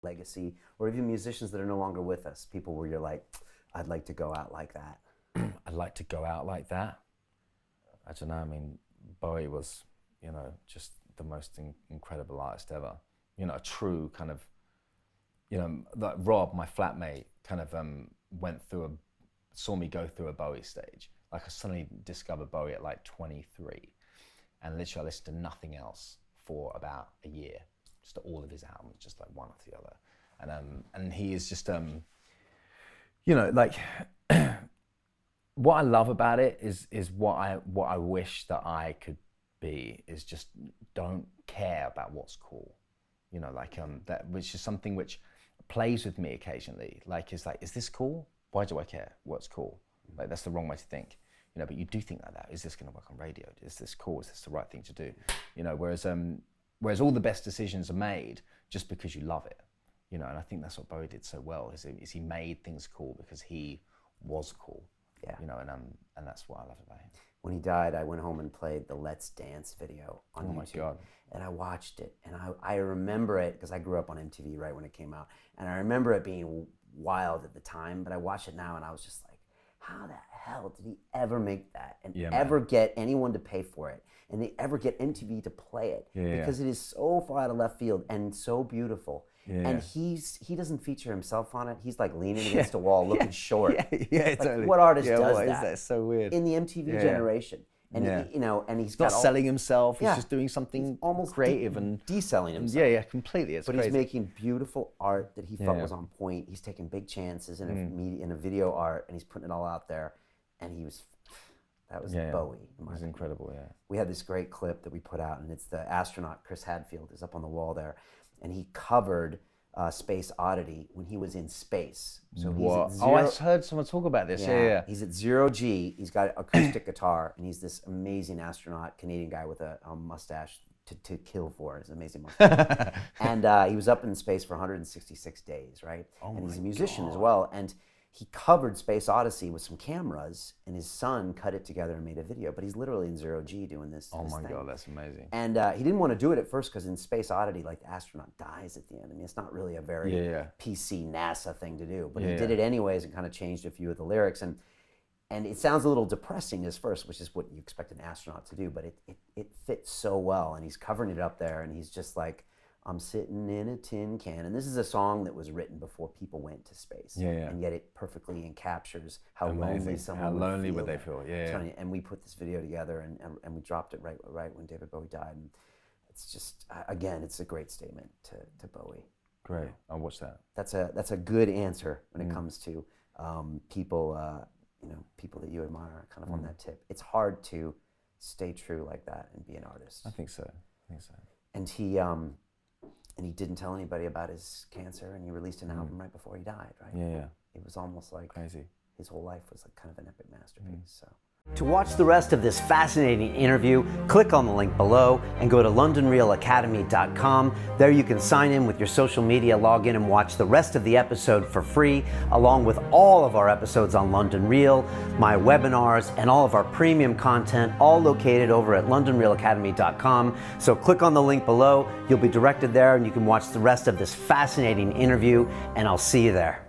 legacy, or even musicians that are no longer with us, people where you're like, I'd like to go out like that? I'd like to go out like that. I don't know. I mean, Bowie was, just the most incredible artist ever. A true kind of, like Rob, my flatmate, kind of saw me go through a Bowie stage. Like I suddenly discovered Bowie at like 23, and literally I listened to nothing else for about a year, just all of his albums, just like one after the other. And he is just, like. What I love about it is what I wish that I could be, is just don't care about what's cool, that, which is something which plays with me occasionally. Is this cool? Why do I care what's cool? Like, that's the wrong way to think, but you do think like that. Is this going to work on radio? Is this cool? Is this the right thing to do? Whereas all the best decisions are made just because you love it, and I think that's what Bowie did so well, is he made things cool because he was cool. Yeah. And that's what I love about him. When he died, I went home and played the Let's Dance video on YouTube. Oh my God. And I watched it, and I remember it because I grew up on MTV right when it came out, and I remember it being wild at the time, but I watch it now and I was just like, how the hell did he ever make that and ever get anyone to pay for it, and they ever get MTV to play it? Because it is so far out of left field and so beautiful. And he doesn't feature himself on it. He's like leaning against a wall, looking short. Totally. What artist does what that? Is that? It's so weird. In the MTV generation. And and he's not selling himself. He's just doing something almost creative and deselling himself. Yeah, completely. It's crazy. He's making beautiful art that he thought was on point. He's taking big chances in a video art, and he's putting it all out there. And that was Bowie. It was incredible. Yeah. We had this great clip that we put out, and it's the astronaut Chris Hadfield is up on the wall there, and he covered Space Oddity when he was in space. So he's I heard someone talk about this. Yeah. He's at 0G. He's got acoustic guitar, and he's this amazing astronaut, Canadian guy with a mustache to kill for. It's an amazing mustache. And he was up in space for 166 days, right? And he's a musician as well. And he covered Space Odyssey with some cameras, and his son cut it together and made a video. But he's literally in 0G doing this. Oh my thing. God, that's amazing. And he didn't want to do it at first because in Space Oddity, like, the astronaut dies at the end. I mean, it's not really a very PC NASA thing to do. But he did it anyways and kind of changed a few of the lyrics. And it sounds a little depressing at first, which is what you expect an astronaut to do. But it fits so well. And he's covering it up there, and he's just like, I'm sitting in a tin can. And this is a song that was written before people went to space. And yet it perfectly encaptures how lonely someone would feel. How lonely would they feel, And we put this video together, and we dropped it right when David Bowie died. And it's just, again, it's a great statement to Bowie. Great, I'll watch that. That's a good answer when it comes to people, people that you admire, kind of on that tip. It's hard to stay true like that and be an artist. I think so. And he didn't tell anybody about his cancer, and he released an album right before he died, right? Yeah. It was almost like crazy. His whole life was like kind of an epic masterpiece. So. To watch the rest of this fascinating interview, click on the link below and go to londonreelacademy.com. There you can sign in with your social media, log in and watch the rest of the episode for free, along with all of our episodes on London Real, my webinars, and all of our premium content, all located over at londonreelacademy.com. So click on the link below, you'll be directed there, and you can watch the rest of this fascinating interview, and I'll see you there.